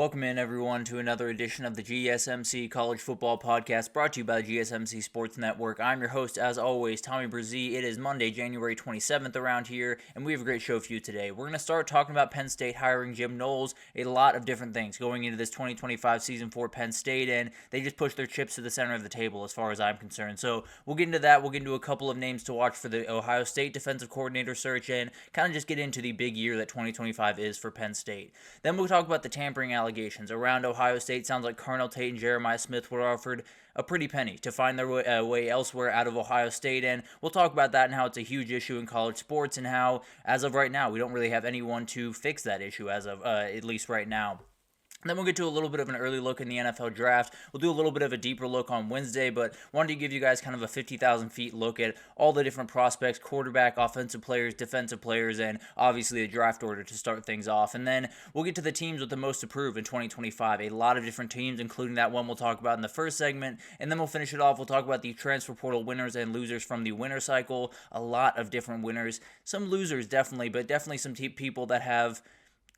Welcome in, everyone, to another edition of the GSMC College Football Podcast, brought to you by the GSMC Sports Network. I'm your host, as always, Tommy Brzee. It is Monday, January 27th around here, and we have a great show for you today. We're going to start talking about Penn State hiring Jim Knowles, a lot of different things going into this 2025 season for Penn State, and they just pushed their chips to the center of the table as far as I'm concerned. So we'll get into that. We'll get into a couple of names to watch for the Ohio State defensive coordinator search, and kind of just get into the big year that 2025 is for Penn State. Then we'll talk about the tampering allegations around Ohio State. Sounds like Carnell Tate and Jeremiah Smith were offered a pretty penny to find their way elsewhere out of Ohio State, and we'll talk about that and how it's a huge issue in college sports and how, as of right now, we don't really have anyone to fix that issue as of at least right now. Then we'll get to a little bit of an early look in the NFL draft. We'll do a little bit of a deeper look on Wednesday, but wanted to give you guys kind of a 50,000 feet look at all the different prospects, quarterback, offensive players, defensive players, and obviously the draft order to start things off. And then we'll get to the teams with the most to prove in 2025. A lot of different teams, including that one we'll talk about in the first segment. And then we'll finish it off. We'll talk about the transfer portal winners and losers from the winter cycle. A lot of different winners. Some losers, definitely, but definitely some people that have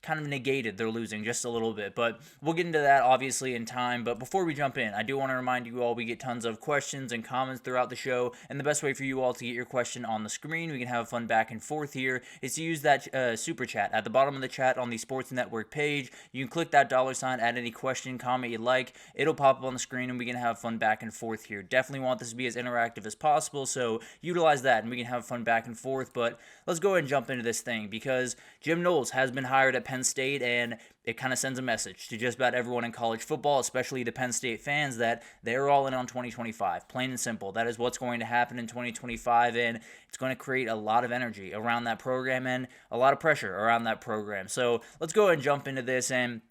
kind of negated their losing just a little bit, but we'll get into that obviously in time. But before we jump in, I do want to remind you all we get tons of questions and comments throughout the show, and the best way for you all to get your question on the screen, we can have fun back and forth here, is to use that super chat at the bottom of the chat on the Sports Network page. You can click that $sign, add any question, comment you like, it'll pop up on the screen, and we can have fun back and forth here. Definitely want this to be as interactive as possible, so utilize that and we can have fun back and forth. But let's go ahead and jump into this thing, because Jim Knowles has been hired at Penn State, and it kind of sends a message to just about everyone in college football, especially the Penn State fans, that they're all in on 2025. Plain and simple. That is what's going to happen in 2025, and it's going to create a lot of energy around that program and a lot of pressure around that program. So let's go ahead and jump into this, and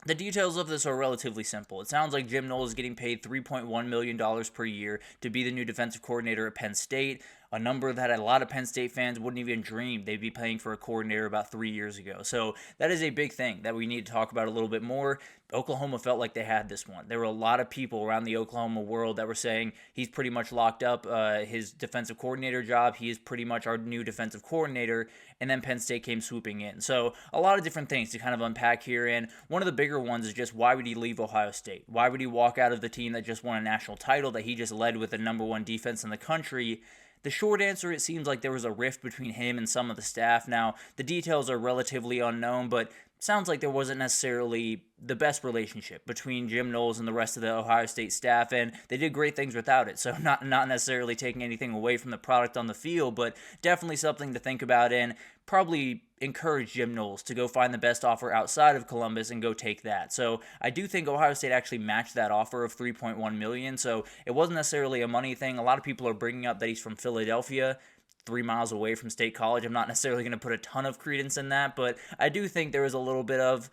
the details of this are relatively simple. It sounds like Jim Knowles is getting paid $3.1 million per year to be the new defensive coordinator at Penn State, a number that a lot of Penn State fans wouldn't even dream they'd be paying for a coordinator about 3 years ago. So that is a big thing that we need to talk about a little bit more. Oklahoma felt like they had this one. There were a lot of people around the Oklahoma world that were saying he's pretty much locked up his defensive coordinator job. He is pretty much our new defensive coordinator. And then Penn State came swooping in. So a lot of different things to kind of unpack here. And one of the bigger ones is just, why would he leave Ohio State? Why would he walk out of the team that just won a national title, that he just led with the number one defense in the country? The short answer, it seems like there was a rift between him and some of the staff. Now, the details are relatively unknown, but sounds like there wasn't necessarily the best relationship between Jim Knowles and the rest of the Ohio State staff, and they did great things without it. So not necessarily taking anything away from the product on the field, but definitely something to think about, and probably encourage Jim Knowles to go find the best offer outside of Columbus and go take that. So I do think Ohio State actually matched that offer of $3.1 million, so it wasn't necessarily a money thing. A lot of people are bringing up that he's from Philadelphia, 3 miles away from State College. I'm not necessarily going to put a ton of credence in that, but I do think there was a little bit of,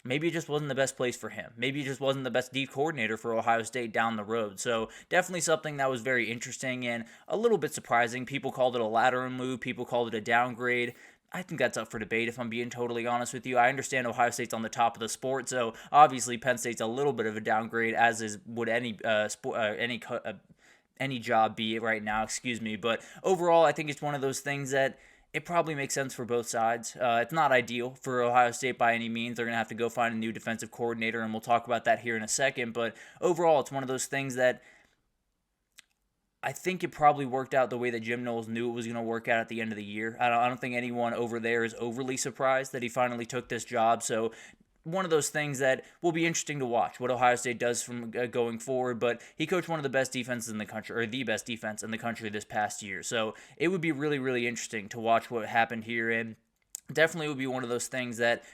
maybe it just wasn't the best place for him. Maybe it just wasn't the best D coordinator for Ohio State down the road. So definitely something that was very interesting and a little bit surprising. People called it a lateral move. People called it a downgrade. I think that's up for debate, if I'm being totally honest with you. I understand Ohio State's on the top of the sport, so obviously Penn State's a little bit of a downgrade, as would any job be right now, but overall I think it's one of those things that it probably makes sense for both sides. It's not ideal for Ohio State by any means. They're going to have to go find a new defensive coordinator, and we'll talk about that here in a second, but overall it's one of those things that I think it probably worked out the way that Jim Knowles knew it was going to work out at the end of the year. I don't think anyone over there is overly surprised that he finally took this job, so one of those things that will be interesting to watch, what Ohio State does from going forward. But he coached one of the best defenses in the country, or the best defense in the country this past year. So it would be really, really interesting to watch what happened here, and definitely would be one of those things that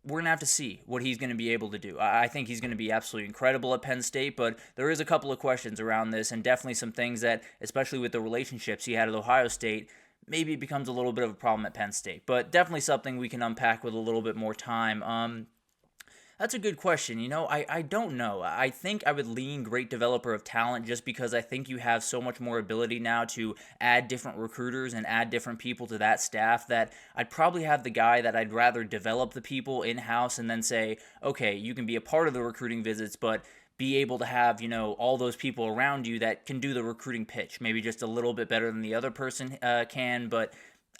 we're going to have to see what he's going to be able to do. I think he's going to be absolutely incredible at Penn State, but there is a couple of questions around this, and definitely some things that, especially with the relationships he had at Ohio State, maybe it becomes a little bit of a problem at Penn State, but definitely something we can unpack with a little bit more time. That's a good question. I don't know. I think I would lean great developer of talent, just because I think you have so much more ability now to add different recruiters and add different people to that staff, that I'd probably have the guy that I'd rather develop the people in-house and then say, okay, you can be a part of the recruiting visits, but be able to have, all those people around you that can do the recruiting pitch, maybe just a little bit better than the other person can, but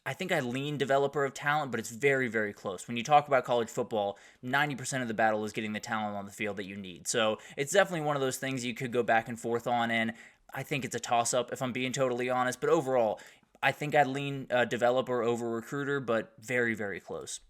I think I lean developer of talent, but it's very, very close. When you talk about college football, 90% of the battle is getting the talent on the field that you need. So it's definitely one of those things you could go back and forth on, and I think it's a toss-up if I'm being totally honest. But overall, I think I'd lean developer over recruiter, but very, very close.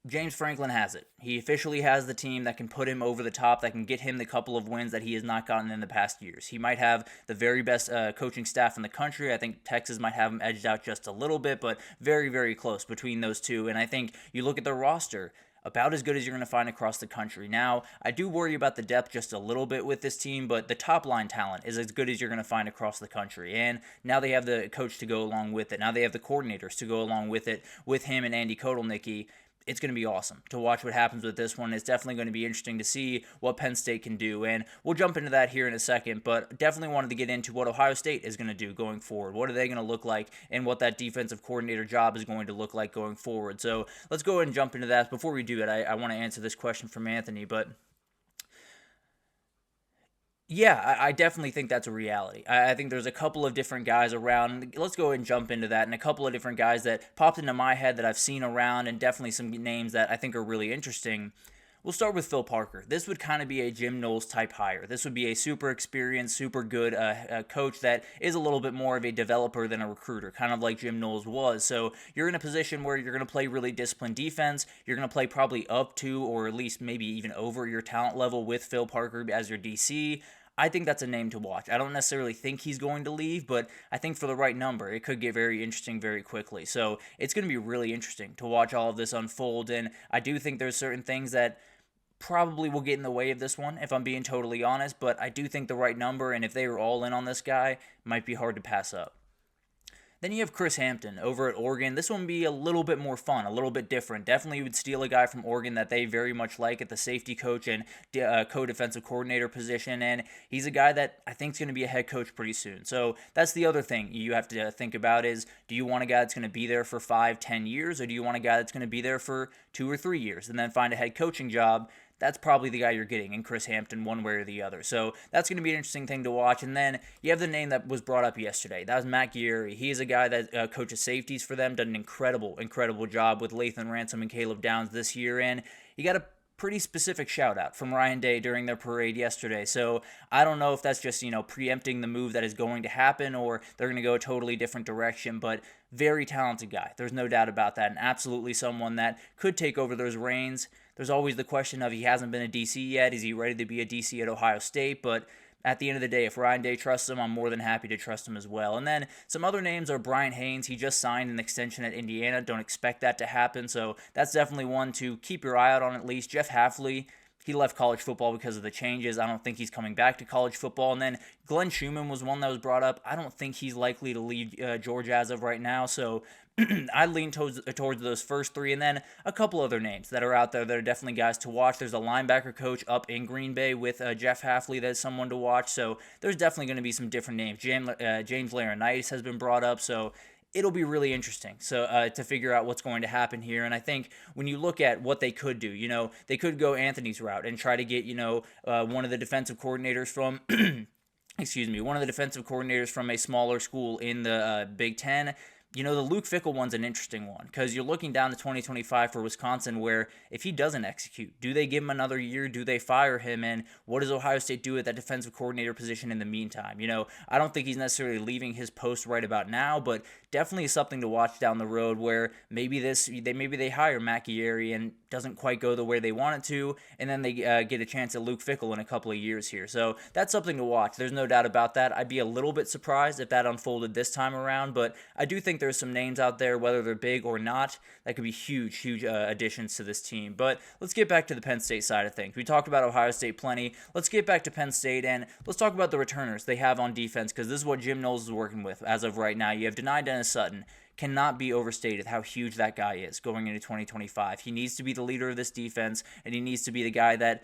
James Franklin has it. He officially has the team that can put him over the top, that can get him the couple of wins that he has not gotten in the past years. He might have the very best coaching staff in the country. I think Texas might have him edged out just a little bit, but very, very close between those two. And I think you look at the roster, about as good as you're going to find across the country. Now, I do worry about the depth just a little bit with this team, but the top line talent is as good as you're going to find across the country. And now they have the coach to go along with it. Now they have the coordinators to go along with it, with him and Andy Kotelnicki. It's going to be awesome to watch what happens with this one. It's definitely going to be interesting to see what Penn State can do, and we'll jump into that here in a second, but definitely wanted to get into what Ohio State is going to do going forward. What are they going to look like, and what that defensive coordinator job is going to look like going forward. So let's go ahead and jump into that. Before we do that, I want to answer this question from Anthony, but yeah, I definitely think that's a reality. I think there's a couple of different guys around. Let's go ahead and jump into that. And a couple of different guys that popped into my head that I've seen around, and definitely some names that I think are really interesting. We'll start with Phil Parker. This would kind of be a Jim Knowles type hire. This would be a super experienced, super good coach that is a little bit more of a developer than a recruiter, kind of like Jim Knowles was. So you're in a position where you're going to play really disciplined defense. You're going to play probably up to, or at least maybe even over your talent level with Phil Parker as your DC. I think that's a name to watch. I don't necessarily think he's going to leave, but I think for the right number, it could get very interesting very quickly. So it's going to be really interesting to watch all of this unfold, and I do think there's certain things that probably will get in the way of this one, if I'm being totally honest, but I do think the right number, and if they were all in on this guy, might be hard to pass up. Then you have Chris Hampton over at Oregon. This one would be a little bit more fun, a little bit different. Definitely would steal a guy from Oregon that they very much like at the safety coach and co-defensive coordinator position, and he's a guy that I think is going to be a head coach pretty soon. So that's the other thing you have to think about is, do you want a guy that's going to be there for 5-10 years, or do you want a guy that's going to be there for 2 or 3 years and then find a head coaching job? That's probably the guy you're getting in Chris Hampton one way or the other. So that's going to be an interesting thing to watch. And then you have the name that was brought up yesterday. That was Matt Guerrieri. He is a guy that coaches safeties for them, done an incredible job with Lathan Ransom and Caleb Downs this year. And you got a pretty specific shout out from Ryan Day during their parade yesterday. So I don't know if that's just, preempting the move that is going to happen, or they're going to go a totally different direction, but very talented guy. There's no doubt about that, and absolutely someone that could take over those reins. There's always the question of, he hasn't been a DC yet. Is he ready to be a DC at Ohio State? But at the end of the day, if Ryan Day trusts him, I'm more than happy to trust him as well. And then some other names are Brian Haynes. He just signed an extension at Indiana. Don't expect that to happen. So that's definitely one to keep your eye out on at least. Jeff Hafley, he left college football because of the changes. I don't think he's coming back to college football. And then Glenn Schumann was one that was brought up. I don't think he's likely to leave Georgia as of right now. So I lean towards those first three, and then a couple other names that are out there that are definitely guys to watch. There's a linebacker coach up in Green Bay with Jeff Hafley that's someone to watch. So there's definitely going to be some different names. James Laurinaitis has been brought up, so it'll be really interesting to figure out what's going to happen here. And I think when you look at what they could do, they could go Anthony's route and try to get, one of the defensive coordinators from one of the defensive coordinators from a smaller school in the Big Ten. The Luke Fickell one's an interesting one, because you're looking down to 2025 for Wisconsin, where if he doesn't execute, do they give him another year? Do they fire him? And what does Ohio State do at that defensive coordinator position in the meantime? I don't think he's necessarily leaving his post right about now, but definitely something to watch down the road, where maybe they hire Matt Guerrieri and doesn't quite go the way they want it to, and then they get a chance at Luke Fickell in a couple of years here. So that's something to watch. There's no doubt about that. I'd be a little bit surprised if that unfolded this time around, but I do think there's some names out there, whether they're big or not, that could be huge additions to this team. But let's get back to the Penn State side of things. We talked about Ohio State plenty. Let's get back to Penn State, and let's talk about the returners they have on defense, because this is what Jim Knowles is working with as of right now. You have Dennis Sutton. Cannot be overstated how huge that guy is going into 2025. He needs to be the leader of this defense, and he needs to be the guy that,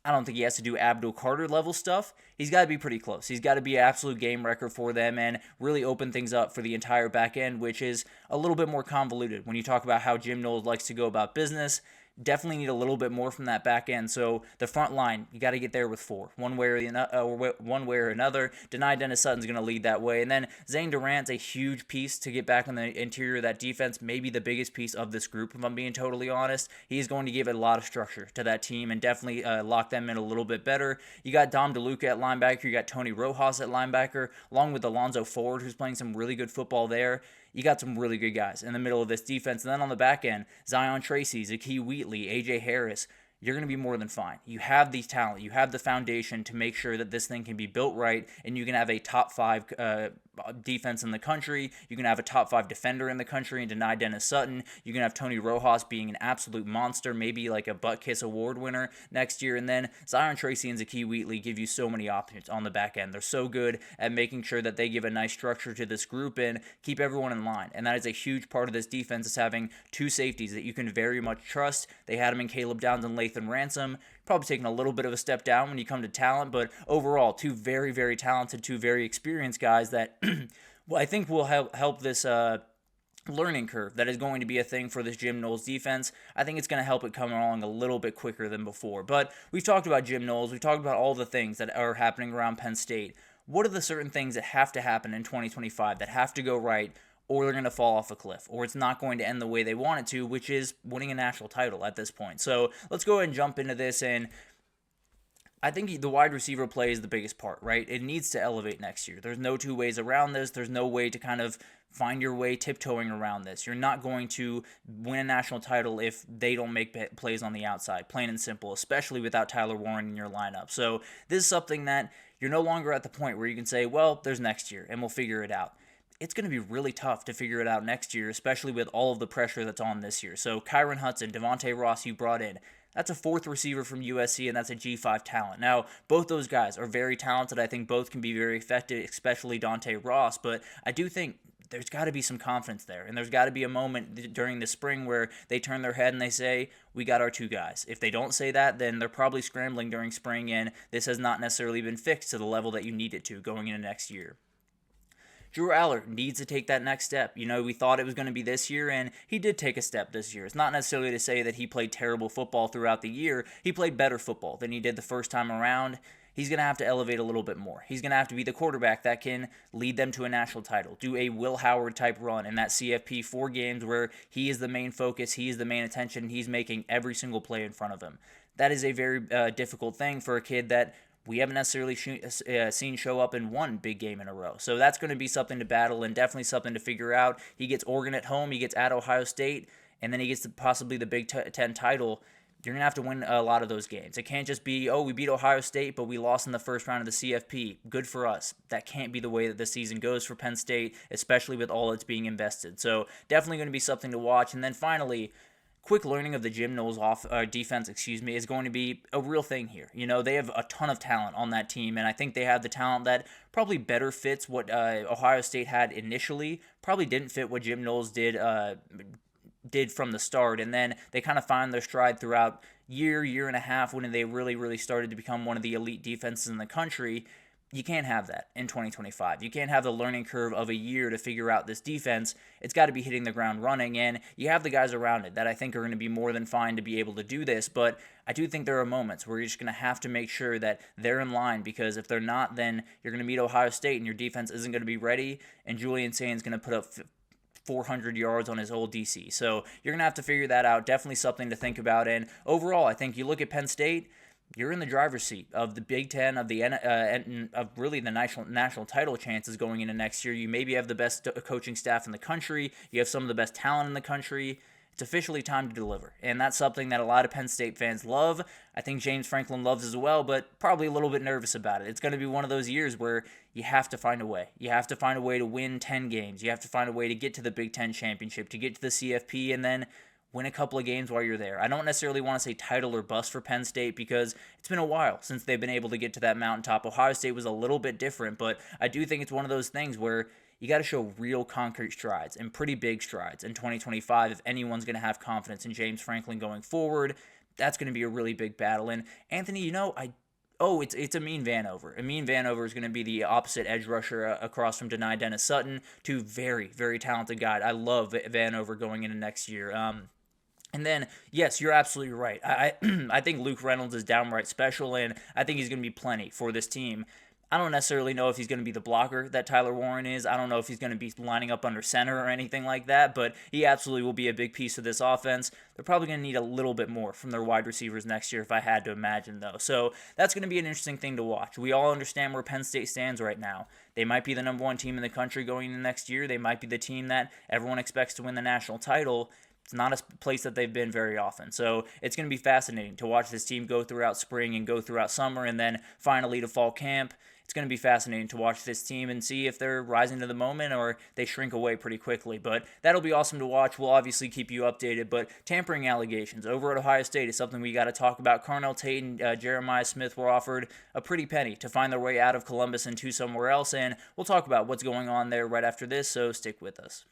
I don't think he has to do Abdul Carter level stuff. He's got to be pretty close. He's got to be an absolute game wrecker for them and really open things up for the entire back end, which is a little bit more convoluted when you talk about how Jim Knowles likes to go about business. Definitely need a little bit more from that back end. So the front line, you got to get there with 4, one way or another. Dennis Sutton's going to lead that way, and then Zane Durant's a huge piece to get back on the interior of that defense. Maybe the biggest piece of this group, if I'm being totally honest. He's going to give a lot of structure to that team and definitely lock them in a little bit better. You got Dom DeLuca at linebacker. You got Tony Rojas at linebacker, along with Alonzo Ford, who's playing some really good football there. You got some really good guys in the middle of this defense. And then on the back end, Zion Tracy, Zakee Wheatley, A.J. Harris, you're going to be more than fine. You have these talent. You have the foundation to make sure that this thing can be built right, and you can have a top 5 defense in the country. You can have a top 5 defender in the country and Dennis Sutton. You can have Tony Rojas being an absolute monster, maybe like a Butt Kiss Award winner next year. And then Zion Tracy and Zakee Wheatley give you so many options on the back end. They're so good at making sure that they give a nice structure to this group and keep everyone in line. And that is a huge part of this defense, is having 2 safeties that you can very much trust. They had them in Caleb Downs and Lathan Ransom. Probably taking a little bit of a step down when you come to talent, but overall, 2 very, very talented, 2 very experienced guys that well, I think will help this learning curve that is going to be a thing for this Jim Knowles defense. I think it's going to help it come along a little bit quicker than before. But we've talked about Jim Knowles. We've talked about all the things that are happening around Penn State. What are the certain things that have to happen in 2025 that have to go right, or they're going to fall off a cliff, or it's not going to end the way they want it to, which is winning a national title at this point? So let's go ahead and jump into this. And I think the wide receiver play is the biggest part, right? It needs to elevate next year. There's no 2 ways around this. There's no way to kind of find your way tiptoeing around this. You're not going to win a national title if they don't make plays on the outside, plain and simple, especially without Tyler Warren in your lineup. So this is something that you're no longer at the point where you can say, well, there's next year and we'll figure it out. It's going to be really tough to figure it out next year, especially with all of the pressure that's on this year. So Kyron Hudson, Devontae Ross, you brought in. That's a 4th receiver from USC, and that's a G5 talent. Now, both those guys are very talented. I think both can be very effective, especially Dante Ross, but I do think there's got to be some confidence there, and there's got to be a moment during the spring where they turn their head and they say, we got our 2 guys. If they don't say that, then they're probably scrambling during spring, and this has not necessarily been fixed to the level that you need it to going into next year. Drew Aller needs to take that next step. You know, we thought it was going to be this year, and he did take a step this year. It's not necessarily to say that he played terrible football throughout the year. He played better football than he did the first time around. He's going to have to elevate a little bit more. He's going to have to be the quarterback that can lead them to a national title, do a Will Howard type run in that CFP 4 games where he is the main focus, he is the main attention, he's making every single play in front of him. That is a very difficult thing for a kid that we haven't necessarily seen show up in 1 big game in a row. So that's going to be something to battle and definitely something to figure out. He gets Oregon at home, he gets at Ohio State, and then he gets possibly the Big Ten title. You're going to have to win a lot of those games. It can't just be, oh, we beat Ohio State, but we lost in the first round of the CFP. Good for us. That can't be the way that this season goes for Penn State, especially with all that's being invested. So definitely going to be something to watch. And then finally, quick learning of the Jim Knowles defense, is going to be a real thing here. You know, they have a ton of talent on that team, and I think they have the talent that probably better fits what Ohio State had initially. Probably didn't fit what Jim Knowles did from the start, and then they kind of find their stride throughout year and a half when they really started to become one of the elite defenses in the country. You can't have that in 2025. You can't have the learning curve of a year to figure out this defense. It's got to be hitting the ground running, and you have the guys around it that I think are going to be more than fine to be able to do this, but I do think there are moments where you're just going to have to make sure that they're in line, because if they're not, then you're going to meet Ohio State and your defense isn't going to be ready, and Julian Sain's going to put up 400 yards on his old DC. So you're going to have to figure that out. Definitely something to think about, and overall, I think you look at Penn State, you're in the driver's seat of the Big Ten, of the of really the national title chances going into next year. You maybe have the best coaching staff in the country. You have some of the best talent in the country. It's officially time to deliver, and that's something that a lot of Penn State fans love. I think James Franklin loves as well, but probably a little bit nervous about it. It's going to be one of those years where you have to find a way. You have to find a way to win 10 games. You have to find a way to get to the Big Ten championship, to get to the CFP, and then win a couple of games while you're there. I don't necessarily want to say title or bust for Penn State, because it's been a while since they've been able to get to that mountaintop. Ohio State was a little bit different, but I do think it's one of those things where you got to show real concrete strides and pretty big strides in 2025 if anyone's going to have confidence in James Franklin going forward. That's going to be a really big battle. And Anthony, it's Amin Vanover. Amin Vanover is going to be the opposite edge rusher across from Dennis Sutton. Two very, very talented guys. I love Vanover going into next year. And then, yes, you're absolutely right. I think Luke Reynolds is downright special, and I think he's going to be plenty for this team. I don't necessarily know if he's going to be the blocker that Tyler Warren is. I don't know if he's going to be lining up under center or anything like that, but he absolutely will be a big piece of this offense. They're probably going to need a little bit more from their wide receivers next year, if I had to imagine, though. So that's going to be an interesting thing to watch. We all understand where Penn State stands right now. They might be the number one team in the country going into next year. They might be the team that everyone expects to win the national title. It's not a place that they've been very often. So it's going to be fascinating to watch this team go throughout spring and go throughout summer and then finally to fall camp. It's going to be fascinating to watch this team and see if they're rising to the moment or they shrink away pretty quickly. But that'll be awesome to watch. We'll obviously keep you updated. But tampering allegations over at Ohio State is something we got to talk about. Carnell Tate and Jeremiah Smith were offered a pretty penny to find their way out of Columbus and to somewhere else. And we'll talk about what's going on there right after this, so stick with us.